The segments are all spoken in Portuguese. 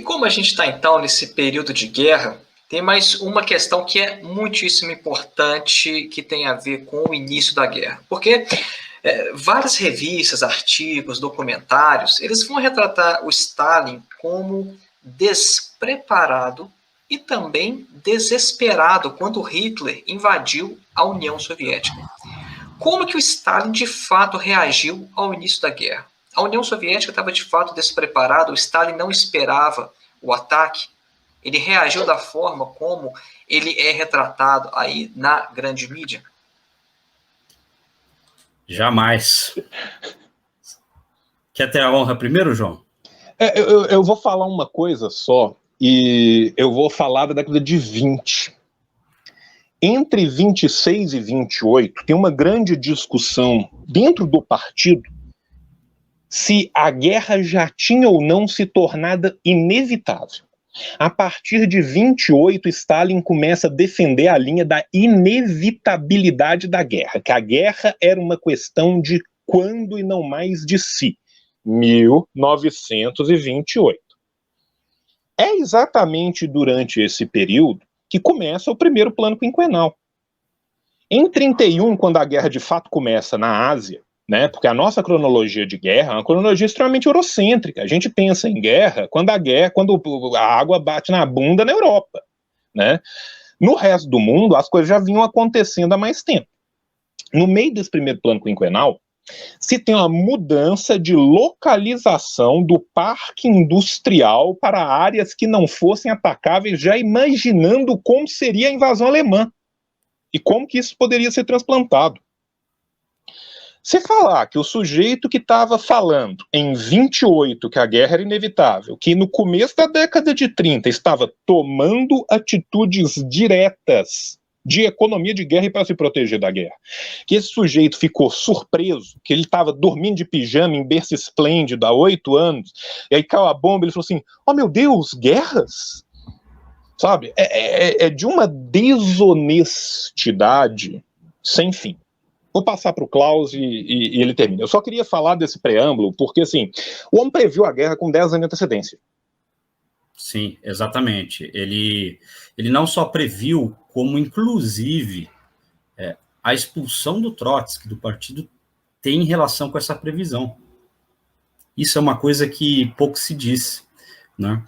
E como a gente está, então, nesse período de guerra, tem mais uma questão que é muitíssimo importante, que tem a ver com o início da guerra. Porque várias revistas, artigos, documentários, eles vão retratar o Stalin como despreparado e também desesperado quando Hitler invadiu a União Soviética. Como que o Stalin de fato reagiu ao início da guerra? A União Soviética estava de fato despreparada, o Stalin não esperava o ataque, ele reagiu da forma como ele é retratado aí na grande mídia? Jamais. Quer ter a honra primeiro, João? Eu vou falar uma coisa só, e eu vou falar da década de 20. Entre 26 e 28, tem uma grande discussão dentro do partido se a guerra já tinha ou não se tornado inevitável. A partir de 28, Stalin começa a defender a linha da inevitabilidade da guerra, que a guerra era uma questão de quando e não mais de si. 1928. É exatamente durante esse período que começa o primeiro plano quinquenal. Em 31, quando a guerra de fato começa na Ásia, né, porque a nossa cronologia de guerra é uma cronologia extremamente eurocêntrica. A gente pensa em guerra quando a água bate na bunda na Europa, né? No resto do mundo, as coisas já vinham acontecendo há mais tempo. No meio desse primeiro plano quinquenal, se tem uma mudança de localização do parque industrial para áreas que não fossem atacáveis, já imaginando como seria a invasão alemã e como que isso poderia ser transplantado. Se falar que o sujeito que estava falando em 28 que a guerra era inevitável, que no começo da década de 30 estava tomando atitudes diretas de economia de guerra e para se proteger da guerra, que esse sujeito ficou surpreso, que ele estava dormindo de pijama em berço esplêndido há 8 anos, e aí caiu a bomba, ele falou assim, oh meu Deus, guerras? Sabe? É de uma desonestidade sem fim. Vou passar para o Klaus e ele termina. Eu só queria falar desse preâmbulo, porque assim, o homem previu a guerra com 10 anos de antecedência. Sim, exatamente. Ele não só previu, como inclusive a expulsão do Trotsky do partido tem relação com essa previsão. Isso é uma coisa que pouco se diz, né?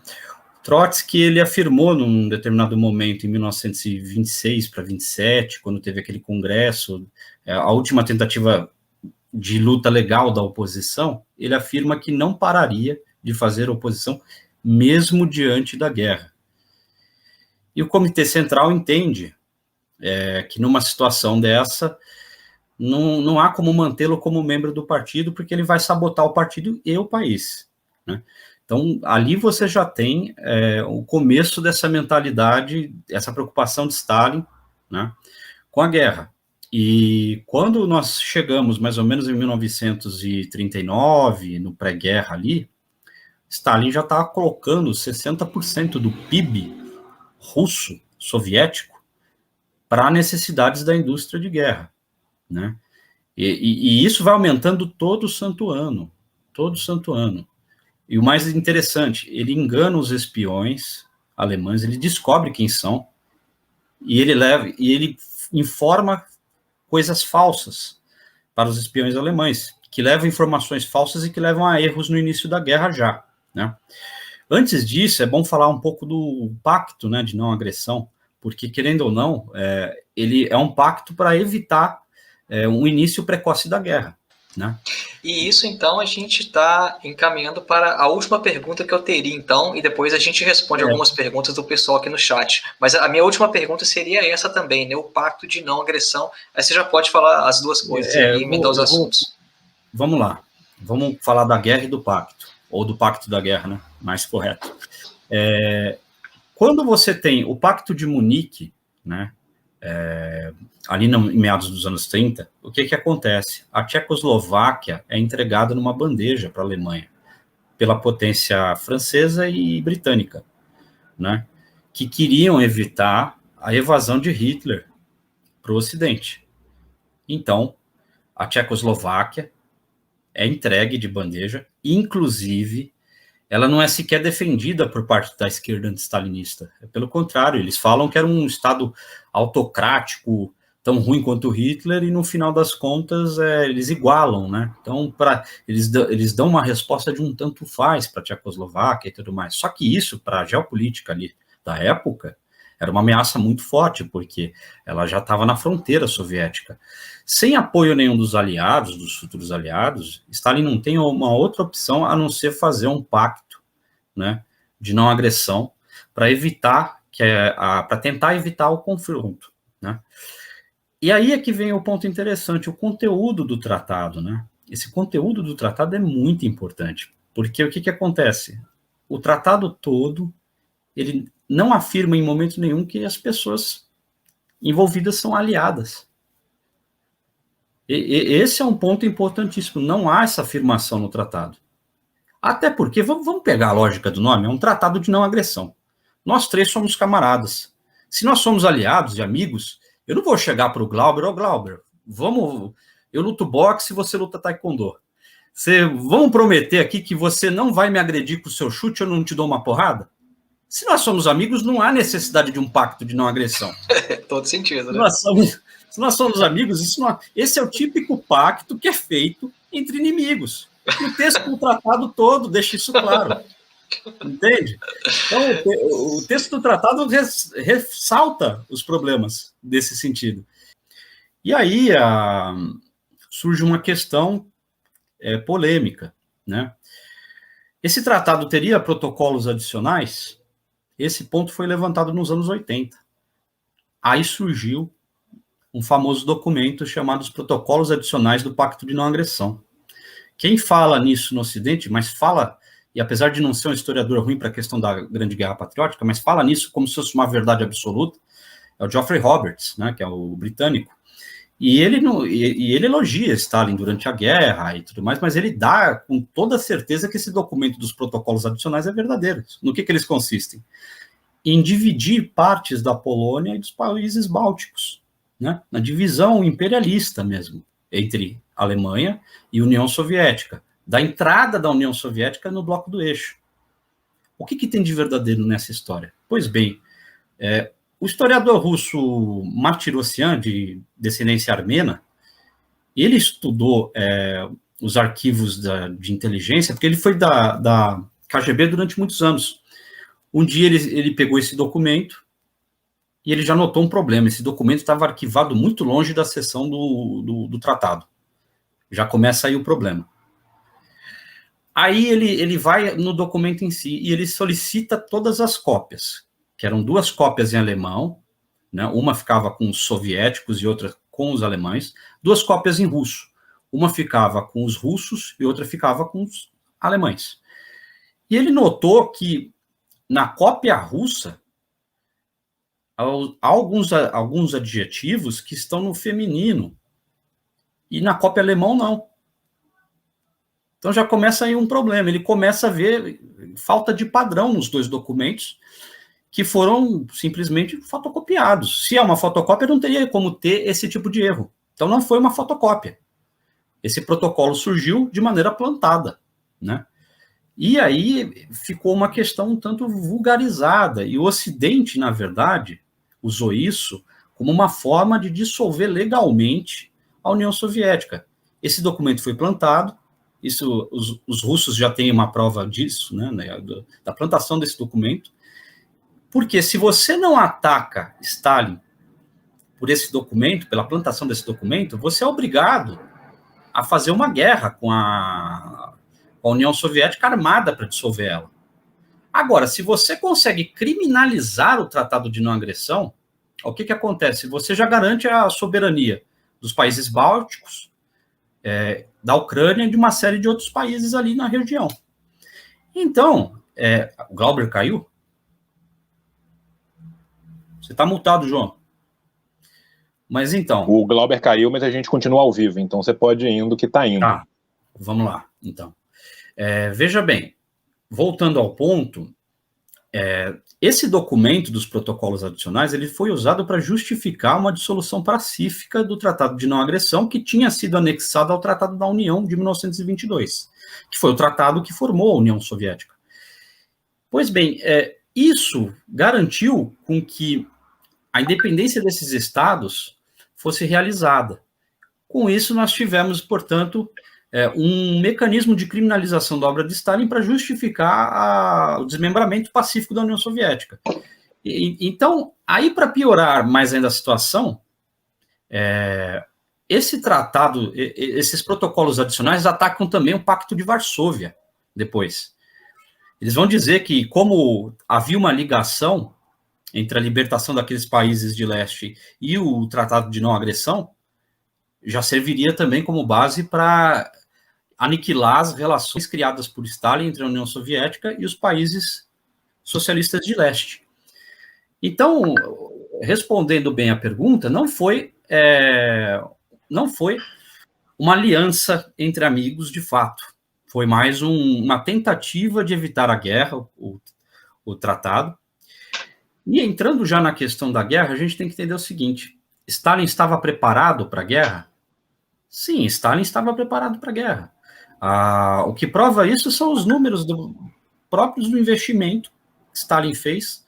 Trotsky, ele afirmou num determinado momento, em 1926 para 27, quando teve aquele congresso, a última tentativa de luta legal da oposição, ele afirma que não pararia de fazer oposição mesmo diante da guerra. E o Comitê Central entende que numa situação dessa, não há como mantê-lo como membro do partido, porque ele vai sabotar o partido e o país, né? Então, ali você já tem o começo dessa mentalidade, essa preocupação de Stalin, né, com a guerra. E quando nós chegamos, mais ou menos em 1939, no pré-guerra ali, Stalin já estava colocando 60% do PIB russo, soviético, para necessidades da indústria de guerra, né? E isso vai aumentando todo santo ano. E o mais interessante, ele engana os espiões alemães, ele descobre quem são, e ele informa coisas falsas para os espiões alemães, que levam informações falsas e que levam a erros no início da guerra já, né? Antes disso, é bom falar um pouco do pacto, né, de não agressão, porque, querendo ou não, ele é um pacto para evitar um início precoce da guerra, né? E isso, então, a gente está encaminhando para a última pergunta que eu teria, então, e depois a gente responde algumas perguntas do pessoal aqui no chat. Mas a minha última pergunta seria essa também, né? O pacto de não agressão. Aí você já pode falar as duas coisas e emendar os assuntos. Vamos lá. Vamos falar da guerra e do pacto. Ou do pacto da guerra, né? Mais correto. Quando você tem o Pacto de Munique, né? Ali em meados dos anos 30, o que acontece? A Tchecoslováquia é entregada numa bandeja para a Alemanha, pela potência francesa e britânica, né, que queriam evitar a evasão de Hitler para o Ocidente. Então, a Tchecoslováquia é entregue de bandeja, inclusive ela não é sequer defendida por parte da esquerda anti-stalinista. Pelo contrário, eles falam que era um Estado autocrático, tão ruim quanto Hitler, e no final das contas eles igualam, né? Então, eles dão uma resposta de um tanto faz para a Tchecoslováquia e tudo mais. Só que isso, para a geopolítica ali da época, era uma ameaça muito forte, porque ela já estava na fronteira soviética. Sem apoio nenhum dos aliados, dos futuros aliados, Stalin não tem uma outra opção a não ser fazer um pacto, né, de não agressão para evitar, para tentar evitar o confronto, né? E aí é que vem o ponto interessante, o conteúdo do tratado, né? Esse conteúdo do tratado é muito importante, porque o que acontece? O tratado todo, ele não afirma em momento nenhum que as pessoas envolvidas são aliadas. Esse é um ponto importantíssimo, não há essa afirmação no tratado. Até porque, vamos pegar a lógica do nome, é um tratado de não agressão. Nós três somos camaradas. Se nós somos aliados e amigos, eu não vou chegar para o Glauber, Glauber, eu luto boxe e você luta taekwondo. Vamos prometer aqui que você não vai me agredir com o seu chute, eu não te dou uma porrada? Se nós somos amigos, não há necessidade de um pacto de não agressão. Todo sentido, né? Se nós somos amigos, esse é o típico pacto que é feito entre inimigos. E o texto do tratado todo deixa isso claro. Entende? Então, o texto do tratado ressalta os problemas desse sentido. E aí surge uma questão polêmica, né? Esse tratado teria protocolos adicionais? Esse ponto foi levantado nos anos 80. Aí surgiu um famoso documento chamado os Protocolos Adicionais do Pacto de Não Agressão. Quem fala nisso no Ocidente, mas fala, e apesar de não ser um historiador ruim para a questão da Grande Guerra Patriótica, mas fala nisso como se fosse uma verdade absoluta, é o Geoffrey Roberts, né, que é o britânico. E ele elogia Stalin durante a guerra e tudo mais, mas ele dá com toda certeza que esse documento dos protocolos adicionais é verdadeiro. No que eles consistem? Em dividir partes da Polônia e dos países bálticos, né? Na divisão imperialista mesmo, entre Alemanha e União Soviética, da entrada da União Soviética no bloco do eixo. O que tem de verdadeiro nessa história? Pois bem, o historiador russo Martirosyan, de descendência armena, ele estudou os arquivos de inteligência, porque ele foi da KGB durante muitos anos. Um dia ele pegou esse documento e ele já notou um problema. Esse documento estava arquivado muito longe da seção do tratado. Já começa aí o problema. Aí ele vai no documento em si e ele solicita todas as cópias, que eram 2 cópias em alemão, né? Uma ficava com os soviéticos e outra com os alemães, 2 cópias em russo. Uma ficava com os russos e outra ficava com os alemães. E ele notou que na cópia russa há alguns adjetivos que estão no feminino e na cópia alemão não. Então já começa aí um problema. Ele começa a ver falta de padrão nos 2 documentos que foram simplesmente fotocopiados. Se é uma fotocópia, não teria como ter esse tipo de erro. Então não foi uma fotocópia. Esse protocolo surgiu de maneira plantada, né? E aí ficou uma questão um tanto vulgarizada, e o Ocidente, na verdade, usou isso como uma forma de dissolver legalmente a União Soviética. Esse documento foi plantado, os russos já têm uma prova disso, né, da plantação desse documento, porque se você não ataca Stalin por esse documento, pela plantação desse documento, você é obrigado a fazer uma guerra com a União Soviética armada para dissolver ela. Agora, se você consegue criminalizar o Tratado de Não Agressão, o que acontece? Você já garante a soberania dos países bálticos, da Ucrânia e de uma série de outros países ali na região. Então, o Glauber caiu? Você está multado, João. Mas então... O Glauber caiu, mas a gente continua ao vivo, então você pode ir indo que está indo. Tá, vamos lá, então. Veja bem, voltando ao ponto, esse documento dos protocolos adicionais, ele foi usado para justificar uma dissolução pacífica do Tratado de Não Agressão, que tinha sido anexado ao Tratado da União de 1922, que foi o tratado que formou a União Soviética. Pois bem, isso garantiu com que a independência desses estados fosse realizada. Com isso, nós tivemos, portanto, um mecanismo de criminalização da obra de Stalin para justificar o desmembramento pacífico da União Soviética. Então, aí para piorar mais ainda a situação, esse tratado, esses protocolos adicionais atacam também o Pacto de Varsóvia depois. Eles vão dizer que, como havia uma ligação entre a libertação daqueles países de leste e o Tratado de Não Agressão, já serviria também como base para aniquilar as relações criadas por Stalin entre a União Soviética e os países socialistas de leste. Então, respondendo bem à pergunta, não foi uma aliança entre amigos de fato. Foi mais uma tentativa de evitar a guerra, o tratado. E entrando já na questão da guerra, a gente tem que entender o seguinte: Stalin estava preparado para a guerra? Sim, Stalin estava preparado para a guerra. O que prova isso são os números próprios do investimento que Stalin fez,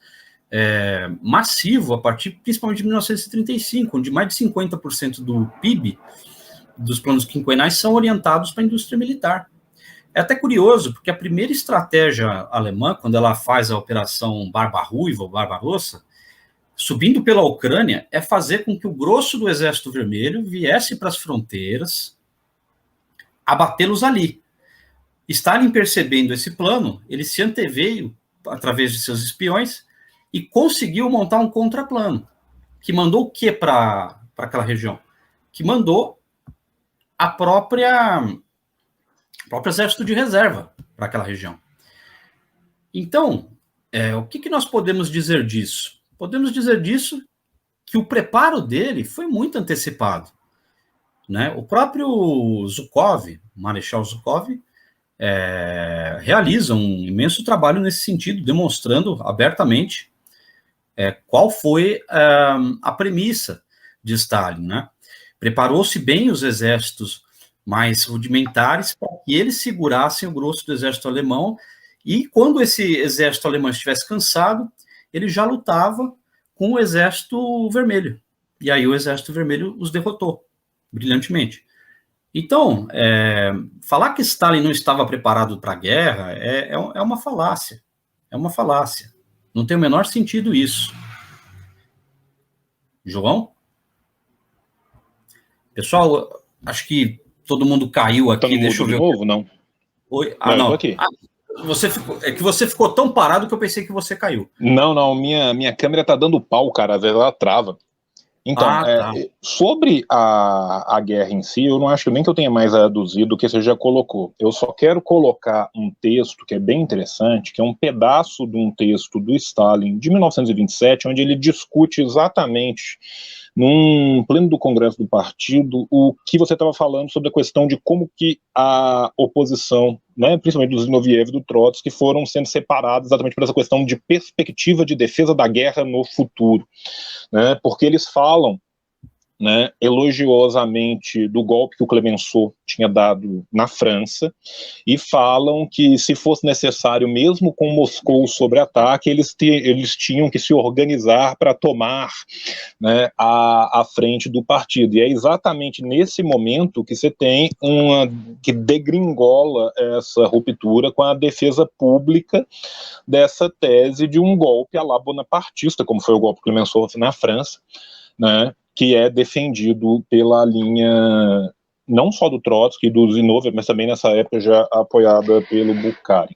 massivo, a partir principalmente de 1935, onde mais de 50% do PIB dos planos quinquenais são orientados para a indústria militar. É até curioso, porque a primeira estratégia alemã, quando ela faz a operação Barba-Ruiva ou Barbarossa, subindo pela Ucrânia, é fazer com que o grosso do Exército Vermelho viesse para as fronteiras, abatê-los ali. Stalin, percebendo esse plano, ele se anteveio, através de seus espiões, e conseguiu montar um contraplano, que mandou o que para aquela região? Que mandou a próprio exército de reserva para aquela região. Então, o que nós podemos dizer disso? Podemos dizer disso que o preparo dele foi muito antecipado, né? O próprio Zhukov, Marechal Zhukov, realiza um imenso trabalho nesse sentido, demonstrando abertamente qual foi a premissa de Stalin, né? Preparou-se bem os exércitos mais rudimentares para que eles segurassem o grosso do exército alemão, e quando esse exército alemão estivesse cansado, ele já lutava com o exército vermelho. E aí o exército vermelho os derrotou brilhantemente. Então, falar que Stalin não estava preparado para a guerra é uma falácia. É uma falácia. Não tem o menor sentido isso. João? Pessoal, acho que todo mundo caiu aqui. Deixa eu ver. De novo, não? Oi? Não. Não. Eu tô aqui. Você ficou tão parado que eu pensei que você caiu. Não, minha câmera tá dando pau, cara, às vezes ela trava. Então, tá. Sobre a guerra em si, eu não acho nem que eu tenha mais a aduzir do que você já colocou. Eu só quero colocar um texto que é bem interessante, que é um pedaço de um texto do Stalin, de 1927, onde ele discute exatamente, num pleno do Congresso do Partido, o que você estava falando sobre a questão de como que a oposição, né, principalmente do Zinoviev e do Trotsky, foram sendo separados exatamente por essa questão de perspectiva de defesa da guerra no futuro, né, porque eles falam, né, elogiosamente do golpe que o Clemenceau tinha dado na França, e falam que, se fosse necessário, mesmo com Moscou sob ataque, eles tinham que se organizar para tomar, né, a frente do partido. E é exatamente nesse momento que você tem que degringola essa ruptura com a defesa pública dessa tese de um golpe à la bonapartista, como foi o golpe Clemenceau na França, né, que é defendido pela linha não só do Trotsky e do Zinoviev, mas também nessa época já apoiada pelo Bukharin.